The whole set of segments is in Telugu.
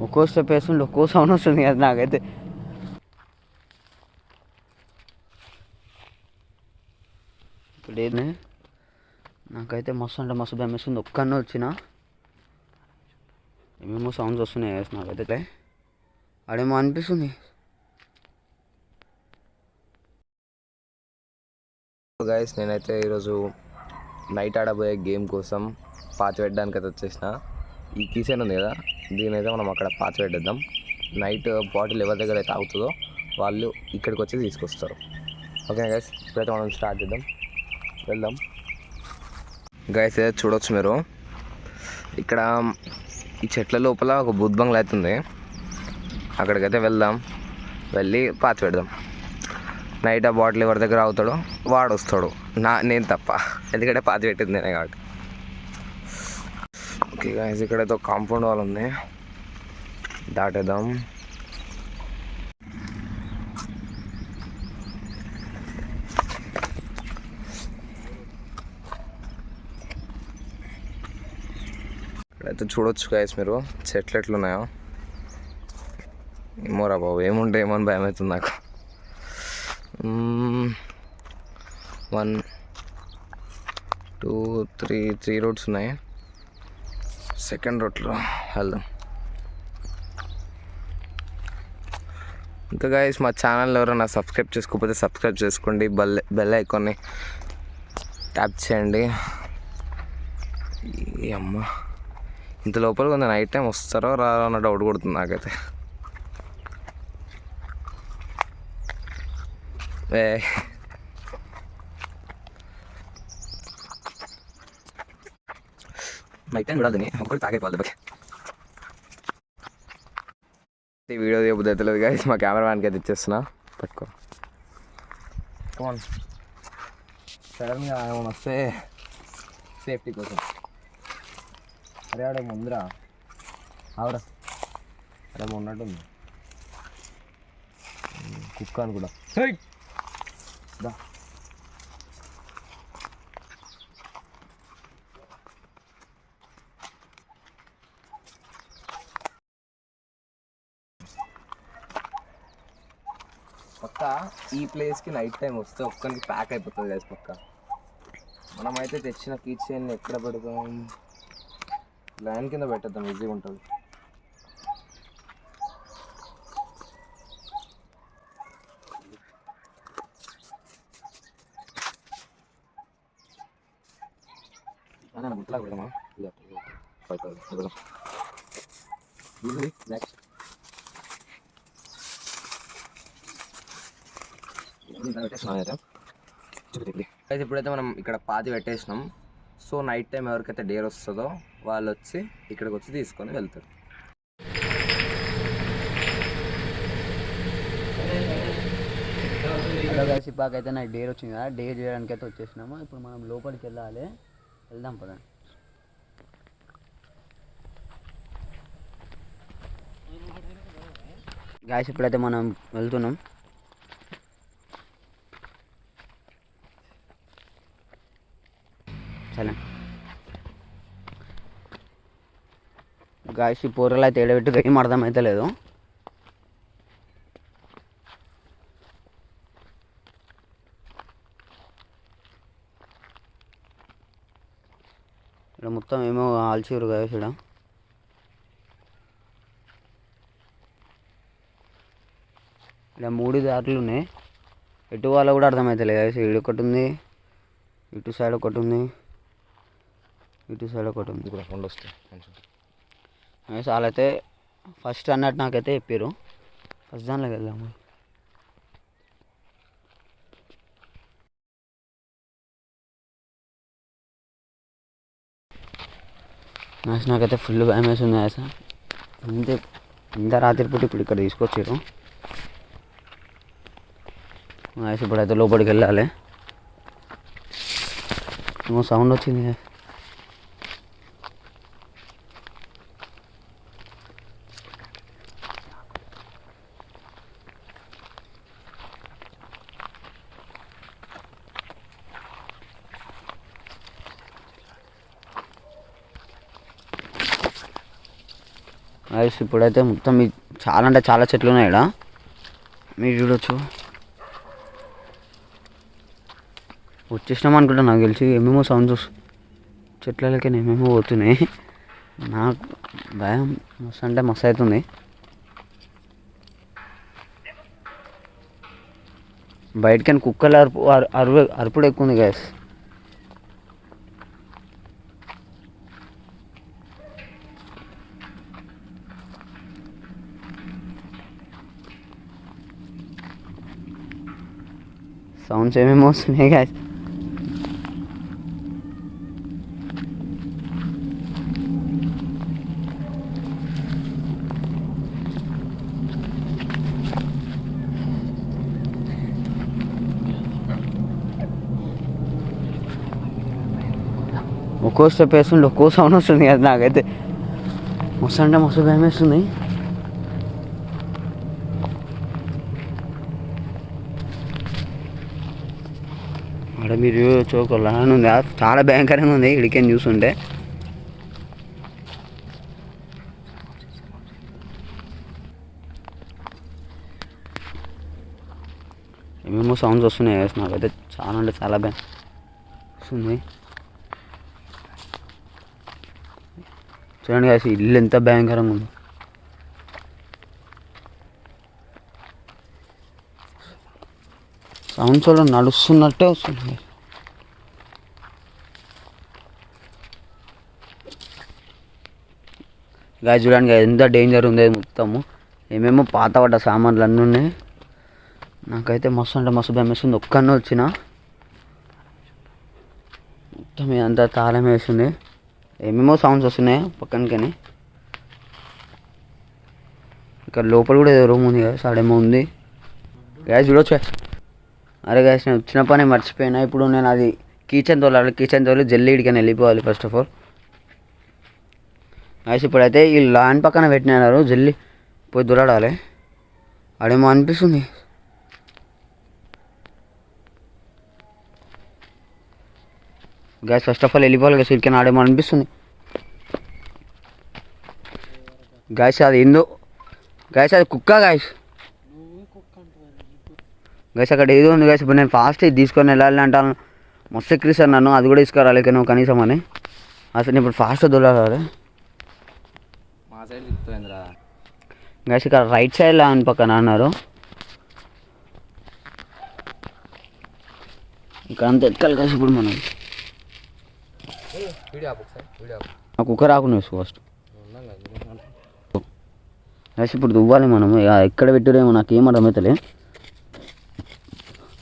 ఒక్కో స్టెప్ వేస్తుంటే ఒక్కో సౌండ్ వస్తుంది కదా నాకైతే. ఇప్పుడు ఏది నాకైతే మస్తు అంటే మస్తు భయం వేస్తుంది. ఒక్కనే వచ్చిన ఏమేమో సౌండ్స్ వస్తున్నాయి నాకైతే. ఆడేమో అనిపిస్తుంది. గైస్ నేనైతే ఈరోజు నైట్ ఆడబోయే గేమ్ కోసం పాచి పెట్టడానికి అయితే వచ్చేసిన. ఈ కీసెన్ ఉంది కదా, దీని అయితే మనం అక్కడ పాచి పెట్టేద్దాం. నైట్ బాటిల్ ఎవరి దగ్గర అయితే అవుతుందో వాళ్ళు ఇక్కడికి వచ్చి తీసుకొస్తారు. ఓకే గైస్, ఇప్పుడైతే మనం స్టార్ట్ చేద్దాం, వెళ్దాం. గైస్ అయితే చూడవచ్చు మీరు, ఇక్కడ ఈ చెట్ల లోపల ఒక బూత్ బంగ్లా అవుతుంది. అక్కడికైతే వెళ్దాం, వెళ్ళి పాచి పెడదాం. నైట్ ఆ బాటిల్ ఎవరి దగ్గర అవుతాడో వాడు వస్తాడు, నేను తప్ప, ఎందుకంటే పాతి పెట్టింది నేనే కాబట్టి. ఓకే గాయస్, ఇక్కడైతే ఒక కాంపౌండ్ వాల్ ఉంది, దాటేద్దాం. ఇక్కడైతే చూడొచ్చు గాయస్ మీరు, చెట్లు ఎట్లున్నాయో. ఏమోరా బాబు, ఏముంటే ఏమని భయం అవుతుంది నాకు. 1 2 3 రోడ్స్ ఉన్నాయి. సెకండ్ రోడ్లో వెళ్దాం. ఇంకా గైస్, మా ఛానల్ ఎవరైనా సబ్స్క్రైబ్ చేసుకోకపోతే సబ్స్క్రైబ్ చేసుకోండి, బెల్ ఐకాన్ని ట్యాప్ చేయండి. ఈ అమ్మ ఇంత లోపలికి ఉంది, నైట్ టైం వస్తారో రారో అన్న డౌట్ కొడుతుంది నాకైతే. నైట్ టైం కూడా ఒకటి తాగైపోవాలి. వీడియో తీయబుద్ధి అవుతలేదు గాయస్, మా కెమెరామ్యాన్కి అయితే ఇచ్చేస్తున్నా, పట్టుకో. సడన్గా ఏమైనా వస్తే సేఫ్టీ కోసం. అరే ఆడ ముందురా, ఆవరా, అరే ఉన్నట్టుంది కుక్క అని కూడా. పక్క ఈ ప్లేస్కి నైట్ టైం వస్తే ఒక్కరికి ప్యాక్ అయిపోతుంది కదా పక్క. మనమైతే తెచ్చిన కీ చైన్ ఎక్కడ పెడతాం, లైన్ కింద పెట్టేద్దాం, ఈజీగా ఉంటుంది. గుట్లా పెడదామా, నెక్స్ట్ అయితే ఇప్పుడైతే మనం ఇక్కడ పాతి పెట్టేసినాం. సో నైట్ టైం ఎవరికైతే డేర్ వస్తుందో వాళ్ళు వచ్చి ఇక్కడికి వచ్చి తీసుకొని వెళ్తారు. హలో గైస్, ఇప్పుడైతే నాకు డేర్ వచ్చింది కదా, డేర్ చేయడానికి అయితే వచ్చేసినాము. ఇప్పుడు మనం లోపలికి వెళ్ళాలి, వెళ్దాం పదండి. గాయస్ ఇప్పుడైతే మనం వెళ్తున్నాం. సరే గాయస్, ఈ పూరలు అయితే ఏడబెట్టుగా ఏం అర్థం అయితే లేదు. ఇక్కడ మొత్తం ఏమో ఆల్చీరు గాయస్. ఇక్కడ 3 దారులు ఉన్నాయి, ఎటు వాళ్ళ కూడా అర్థమవుతలేదు గాయస్. ఇటు ఒకటి ఉంది, ఇటు సైడ్ ఒకటి ఉంది, ఇటు సైడ్ ఒకటి ఉంది. రెండు వస్తాయి వాళ్ళైతే ఫస్ట్ అన్నట్టు నాకైతే చెప్పారు. ఫస్ట్ దానిలోకి వెళ్దాము. నాకైతే ఫుల్ భయం వేస్తుంది గాయస్. అంతే, ఇంత రాత్రిపూట ఇప్పుడు ఇక్కడ తీసుకొచ్చారు గాయస్. ఇప్పుడైతే లోపలికి వెళ్ళాలి. ఏమో సౌండ్ వచ్చింది గాయస్. గైస్ ఇప్పుడైతే మొత్తం చాలా అంటే చాలా చెట్లు ఉన్నాయి ఇక్కడ, మీరు చూడొచ్చు. వచ్చేసినాం అనుకుంటా, నాకు తెలిసి ఏమేమో సౌండ్స్ వస్తుంది చెట్లకి, ఏమేమో పోతున్నాయి. నాకు భయం మస్తు అంటే మస్తు అవుతుంది. బయటకని కుక్కలు అరుపుడు ఎక్కువ ఉంది గ్యాస్. సౌండ్స్ ఏమేమో వస్తున్నాయి గ్యాస్. ఒక్కో స్టెప్ వేస్తుండే ఒక్కో సౌండ్ వస్తుంది కదా, నాకైతే మస్తు అంటే మస్తు భయం వేస్తుంది. అక్కడ మీరు చూసుకోవాలి ఉంది, చాలా భయంకరంగా ఉంది ఇడికేం చూస్తుంటే. ఏమేమో సౌండ్స్ వస్తున్నాయి, నాకైతే చాలా అంటే చాలా భయం వస్తుంది. చూడండి కాసి ఇల్లు ఎంత భయంకరంగా ఉంది. సౌండ్స్ వల్ల నడుస్తున్నట్టే వస్తుంది. గాయ చూడండి ఎంత డేంజర్ ఉంది మొత్తము. ఏమేమో పాత పడ్డ సామాన్లు అన్నీ ఉన్నాయి. నాకైతే మస్తు అంటే మస్తు భయం వేస్తుంది. ఒక్కనే వచ్చిన మొత్తం ఇదంతా తాళం వేస్తుంది. ఏమేమో సౌండ్స్ వస్తున్నాయి పక్కనకని. ఇక్కడ లోపల కూడా ఏదో రూమ్ ఉంది కదా, సాడేమో ఉంది. గ్యాస్ చూడొచ్చు. అరే గ్యాస్ నేను వచ్చిన పని మర్చిపోయినా. ఇప్పుడు నేను అది కిచెన్ తోలి జల్లి ఇడికని వెళ్ళిపోవాలి ఫస్ట్ ఆఫ్ ఆల్. గ్యాస్ ఇప్పుడైతే ఈ ల్యాండ్ పక్కన పెట్టినారు, జల్లి పోయి దొరడాలి. ఆడేమో అనిపిస్తుంది. గ్యాస్ ఫస్ట్ ఆఫ్ ఆల్ వెళ్ళిపోవాలి గ్యాస్, ఇడికని ఆడేమో అనిపిస్తుంది. గ్యాస్ అది ఏందో గ్యాస్, అది కుక్క గ్యాస్. గ్యాస్ అక్కడ ఏదో ఉంది గ్యాస్. ఇప్పుడు నేను ఫాస్ట్ ఇది తీసుకొని వెళ్ళాలి అంటాను. మస్తు ఎక్కిరిస్తాను నన్ను, అది కూడా తీసుకురాలి నువ్వు కనీసం అని. అసలు నేను ఇప్పుడు ఫాస్ట్ దొరకాలి. గ్యాస్ ఇక్కడ రైట్ సైడ్ ల్యాండ్ పక్కన అన్నారు. ఇక్కడ అంతా ఎక్కాలి గ్యాస్. ఇప్పుడు మనం ఆ కుక్క రాకుండా ఫస్ట్ గ్యాస్. ఇప్పుడు దువ్వాలి మనం. ఎక్కడ పెట్టారేమో నాకేం అర్థమవుతలే.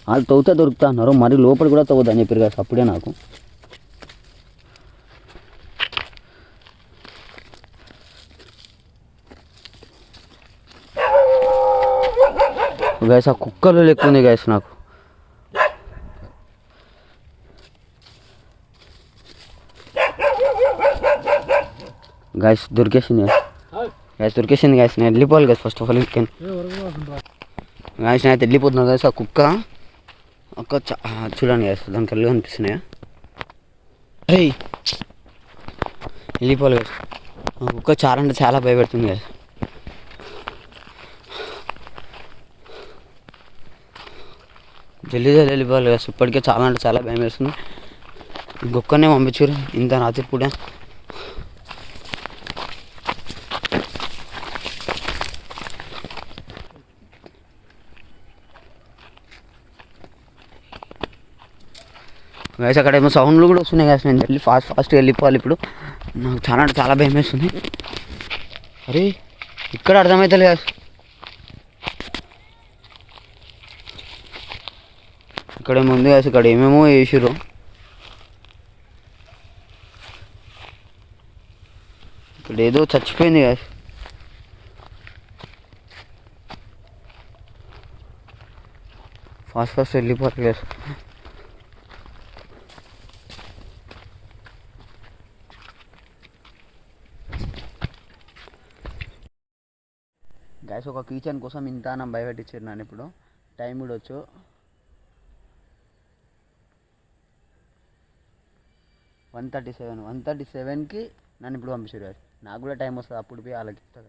వాళ్ళు తవ్వుతా దొరుకుతా అన్నారు, మరి లోపల కూడా తవ్వద్దు అని చెప్పారు కదా అప్పుడే నాకు. గ్యాస్ ఆ కుక్కలు లెక్క ఉంది గ్యాస్ నాకు. గ్యాస్ దొరికేసింది గ్యాస్ నేను వెళ్ళిపోవాలి గ్యాస్ ఫస్ట్ ఆఫ్ ఆల్. ఇంకెన్ గ్యాస్ నేను అయితే వెళ్ళిపోతున్నాను గ్యాస్. ఆ కుక్క చూడండి గ్యాస్, దాని కళ్ళు కనిపిస్తున్నాయా. అరే వెళ్ళిపోవాలి గ్యాస్. ఆ కుక్క చాలా అంటే చాలా భయపెడుతుంది గ్యాస్. జల్దీ వెళ్ళిపోవాలి గ్యాస్. ఇప్పటికే చాలా అంటే చాలా భయం వేస్తుంది. ఇంకొక్కనే పంపించారు ఇంత రాత్రి పూట. గ్యాస్ అక్కడ ఏమో సౌండ్లు కూడా వస్తున్నాయి గ్యాస్. నేను వెళ్ళి ఫాస్ట్గా వెళ్ళిపోవాలి ఇప్పుడు. నాకు చాలా అంటే చాలా భయం వేస్తుంది. అరే ఇక్కడ అర్థమవుతుంది గ్యాస్. ఇక్కడేమో ఉంది గ్యాస్, ఇక్కడ ఏమేమో వేసారు. ఇక్కడ ఏదో చచ్చిపోయింది గ్యాస్. ఫాస్ట్ వెళ్ళిపోవాలి గ్యాస్. గ్యాస్ ఒక కిచెన్ కోసం ఇంత భయపెట్టించారు నన్ను. ఇప్పుడు టైం కూడా వచ్చు 1:37కి నన్ను ఇప్పుడు పంపించారు. నాకు కూడా టైం వస్తుంది, అప్పుడు పోయి వాళ్ళకి ఇస్తా.